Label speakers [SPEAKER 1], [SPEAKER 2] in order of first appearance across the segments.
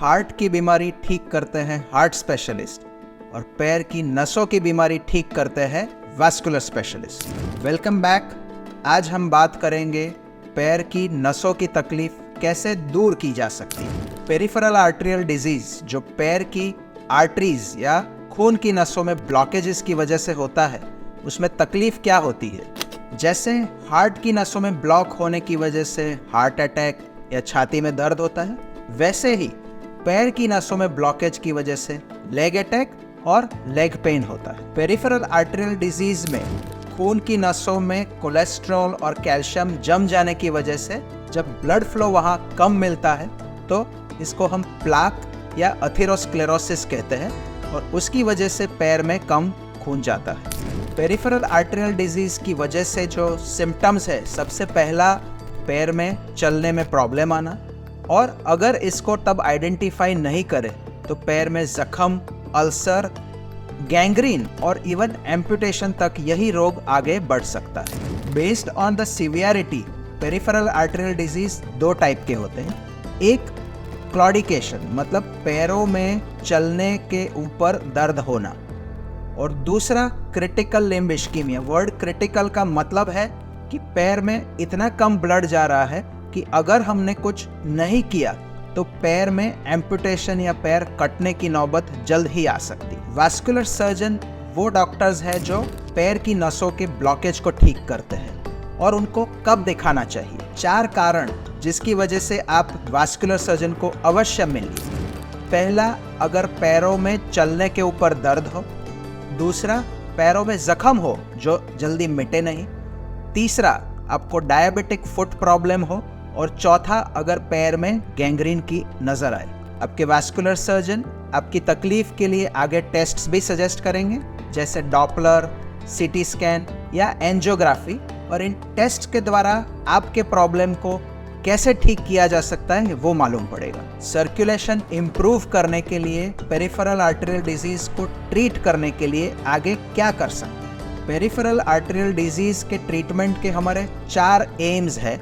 [SPEAKER 1] Heart की बीमारी ठीक करते हैं हार्ट स्पेशलिस्ट और पैर की नसों की बीमारी ठीक करते हैं वैस्कुलर स्पेशलिस्ट। Welcome back. आज हम बात करेंगे पैर की नसों की तकलीफ कैसे दूर की जा सकती है। पेरिफेरल आर्टेरियल डिजीज जो पैर की आर्टरीज या खून की नसों में ब्लॉकेजेस की वजह से होता है, उसमें तकलीफ क्या होती है। जैसे हार्ट की नसों में ब्लॉक होने की वजह से हार्ट अटैक या छाती में दर्द होता है, वैसे ही पैर की नसों में ब्लॉकेज की वजह से लेग अटैक और लेग पेन होता है। पेरिफेरल आर्टेरियल डिजीज में खून की नसों में कोलेस्ट्रॉल और कैल्शियम जम जाने की वजह से जब ब्लड फ्लो वहाँ कम मिलता है तो इसको हम प्लाक या अथेरोस्क्लेरोसिस कहते हैं और उसकी वजह से पैर में कम खून जाता है। पेरिफेरल आर्टेरियल डिजीज की वजह से जो सिम्टम्स है, सबसे पहला पैर में चलने में प्रॉब्लम आना, और अगर इसको तब आइडेंटिफाई नहीं करें तो पैर में जख्म, अल्सर, गैंग्रीन और इवन एम्पुटेशन तक यही रोग आगे बढ़ सकता है। Based on the severity peripheral arterial disease दो टाइप के होते हैं। एक क्लॉडिकेशन मतलब पैरों में चलने के ऊपर दर्द होना, और दूसरा क्रिटिकल लिम्ब इश्कीमिया। वर्ड क्रिटिकल का मतलब है कि पैर में इतना कम ब्लड जा रहा है कि अगर हमने कुछ नहीं किया तो पैर में एम्पुटेशन या पैर कटने की नौबत जल्द ही आ सकती है। वैस्कुलर सर्जन वो डॉक्टर्स हैं जो पैर की नसों के ब्लॉकेज को ठीक करते हैं, और उनको कब दिखाना चाहिए। 4 कारण जिसकी वजह से आप वैस्कुलर सर्जन को अवश्य मिलिए। पहला, अगर पैरों में चलने के ऊपर दर्द हो। दूसरा, पैरों में जख्म हो जो जल्दी मिटे नहीं। तीसरा, आपको डायबिटिक फुट प्रॉब्लम हो। और चौथा, अगर पैर में गैंग्रीन की नज़र आए। आपके वैस्कुलर सर्जन आपकी तकलीफ के लिए आगे टेस्ट्स भी सजेस्ट करेंगे, जैसे डॉपलर, सीटी स्कैन या एंजियोग्राफी, और इन टेस्ट के द्वारा आपके प्रॉब्लम को कैसे ठीक किया जा सकता है वो मालूम पड़ेगा। सर्कुलेशन इम्प्रूव करने के लिए पेरिफेरल आर्टेरियल डिजीज को ट्रीट करने के लिए आगे क्या कर सकते हैं। पेरिफेरल आर्टेरियल डिजीज के ट्रीटमेंट के हमारे 4 एम्स है।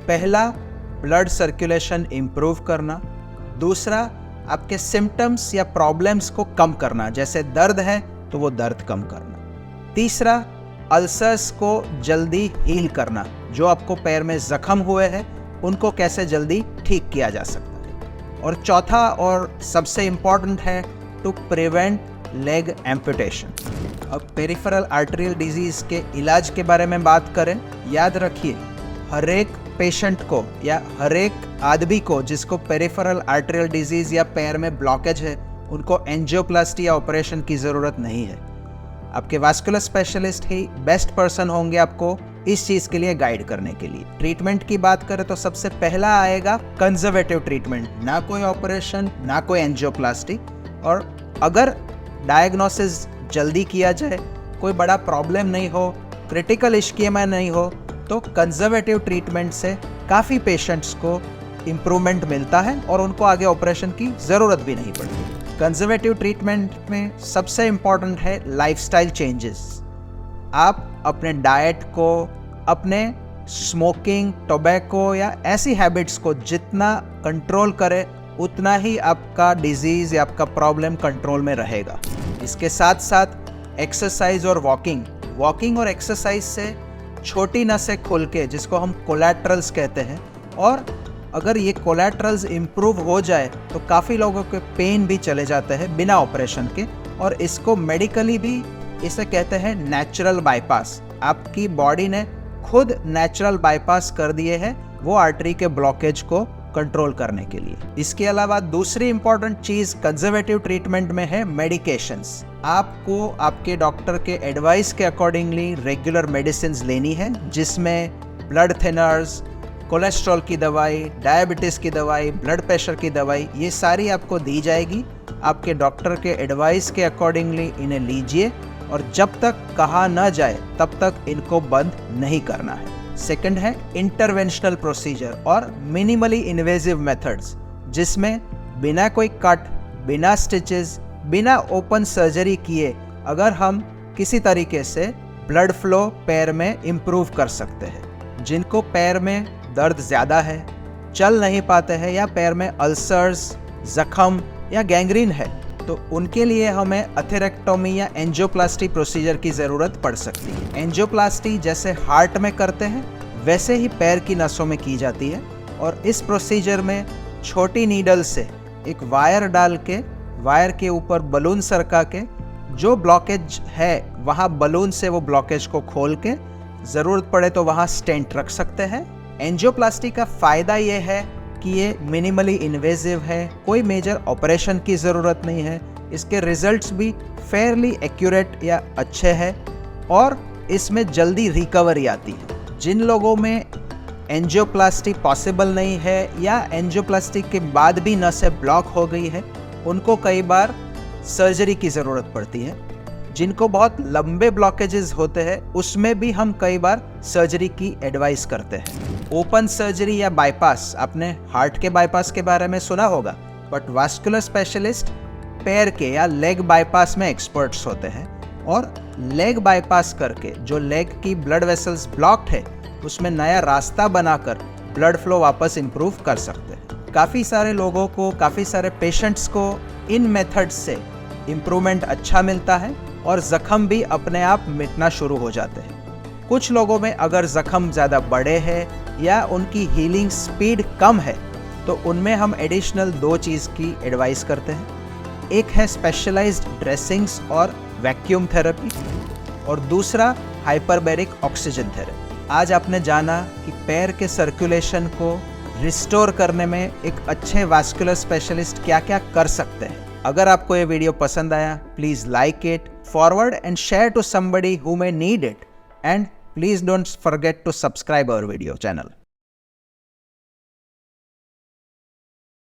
[SPEAKER 1] पहला, ब्लड सर्कुलेशन इम्प्रूव करना। दूसरा, आपके सिम्टम्स या प्रॉब्लम्स को कम करना, जैसे दर्द है तो वो दर्द कम करना। तीसरा, अल्सर्स को जल्दी हील करना, जो आपको पैर में जख्म हुए हैं उनको कैसे जल्दी ठीक किया जा सकता है। और चौथा और सबसे इम्पॉर्टेंट है, टू प्रिवेंट लेग एम्पुटेशन। अब पेरिफेरल आर्टेरियल डिजीज के इलाज के बारे में बात करें, याद रखिए हर एक पेशेंट को या हर एक आदमी को जिसको पेरिफेरल आर्टेरियल डिजीज या पैर में ब्लॉकेज है, उनको एंजियोप्लास्टी या ऑपरेशन की ज़रूरत नहीं है। आपके वैस्कुलर स्पेशलिस्ट ही बेस्ट पर्सन होंगे आपको इस चीज़ के लिए गाइड करने के लिए। ट्रीटमेंट की बात करें तो सबसे पहला आएगा कंजर्वेटिव ट्रीटमेंट, ना कोई ऑपरेशन ना कोई एंजियोप्लास्टी। और अगर डायग्नोसिस जल्दी किया जाए, कोई बड़ा प्रॉब्लम नहीं हो, क्रिटिकल इश्कीमिया नहीं हो, तो कंजर्वेटिव ट्रीटमेंट से काफ़ी पेशेंट्स को इम्प्रूवमेंट मिलता है और उनको आगे ऑपरेशन की ज़रूरत भी नहीं पड़ती। कंजर्वेटिव ट्रीटमेंट में सबसे इम्पॉर्टेंट है लाइफस्टाइल चेंजेस। आप अपने डाइट को, अपने स्मोकिंग, टोबैको या ऐसी हैबिट्स को जितना कंट्रोल करें उतना ही आपका डिजीज़ या आपका प्रॉब्लम कंट्रोल में रहेगा। इसके साथ साथ एक्सरसाइज और वॉकिंग और एक्सरसाइज से छोटी नसें खुल के, जिसको हम कोलैटरल्स कहते हैं, और अगर ये कोलैटरल्स इम्प्रूव हो जाए तो काफ़ी लोगों के पेन भी चले जाते हैं बिना ऑपरेशन के। और इसको मेडिकली भी इसे कहते हैं नेचुरल बाईपास। आपकी बॉडी ने खुद नेचुरल बाईपास कर दिए हैं वो आर्टरी के ब्लॉकेज को कंट्रोल करने के लिए। इसके अलावा दूसरी इंपॉर्टेंट चीज़ कंजर्वेटिव ट्रीटमेंट में है मेडिकेशंस। आपको आपके डॉक्टर के एडवाइस के अकॉर्डिंगली रेगुलर मेडिसिन लेनी है, जिसमें ब्लड थिनर्स, कोलेस्ट्रॉल की दवाई, डायबिटीज़ की दवाई, ब्लड प्रेशर की दवाई, ये सारी आपको दी जाएगी। आपके डॉक्टर के एडवाइस के अकॉर्डिंगली इन्हें लीजिए, और जब तक कहा न जाए तब तक इनको बंद नहीं करना है। सेकंड है इंटरवेंशनल प्रोसीजर और मिनिमली इन्वेजिव मेथड्स, जिसमें बिना कोई कट, बिना स्टिचेस, बिना ओपन सर्जरी किए अगर हम किसी तरीके से ब्लड फ्लो पैर में इम्प्रूव कर सकते हैं। जिनको पैर में दर्द ज़्यादा है, चल नहीं पाते हैं, या पैर में अल्सर्स, जख्म या गैंग्रीन है तो उनके लिए हमें अथेरेक्टोमी या एंजियोप्लास्टी प्रोसीजर की ज़रूरत पड़ सकती है। एंजियोप्लास्टी जैसे हार्ट में करते हैं वैसे ही पैर की नसों में की जाती है और इस प्रोसीजर में छोटी नीडल से एक वायर डाल के वायर के ऊपर बलून सरका के जो ब्लॉकेज है वहाँ बलून से वो ब्लॉकेज को खोल के ज़रूरत पड़े तो वहाँ स्टेंट रख सकते हैं। एंजियोप्लास्टी का फ़ायदा ये है कि ये मिनिमली इन्वेजिव है, कोई मेजर ऑपरेशन की ज़रूरत नहीं है, इसके रिजल्ट्स भी फेयरली एक्यूरेट या अच्छे हैं और इसमें जल्दी रिकवरी आती है। जिन लोगों में एंजियोप्लास्टी पॉसिबल नहीं है या एंजियोप्लास्टी के बाद भी नसें ब्लॉक हो गई है उनको कई बार सर्जरी की ज़रूरत पड़ती है। जिनको बहुत लंबे ब्लॉकेजेस होते हैं उसमें भी हम कई बार सर्जरी की एडवाइस करते हैं। ओपन सर्जरी या बाईपास, आपने हार्ट के बाईपास के बारे में सुना होगा, बट वास्कुलर स्पेशलिस्ट पैर के या लेग बाईपास में एक्सपर्ट्स होते हैं और लेग बाईपास करके जो लेग की ब्लड वेसल्स ब्लॉक्ड है उसमें नया रास्ता बनाकर ब्लड फ्लो वापस इम्प्रूव कर सकते हैं। काफ़ी सारे लोगों को, काफ़ी सारे पेशेंट्स को इन मेथड्स से इम्प्रूवमेंट अच्छा मिलता है और ज़ख्म भी अपने आप मिटना शुरू हो जाते हैं। कुछ लोगों में अगर ज़ख्म ज़्यादा बड़े हैं या उनकी हीलिंग स्पीड कम है तो उनमें हम एडिशनल 2 चीज़ की एडवाइस करते हैं। एक है स्पेशलाइज्ड ड्रेसिंग्स और वैक्यूम थेरेपी और दूसरा हाइपरबैरिक ऑक्सीजन थेरेपी। आज आपने जाना कि पैर के सर्कुलेशन को रिस्टोर करने में एक अच्छे वास्कुलर स्पेशलिस्ट क्या क्या कर सकते हैं। अगर आपको ये वीडियो पसंद आया please like it, forward and share to somebody who may need it, and please don't forget to subscribe our video channel.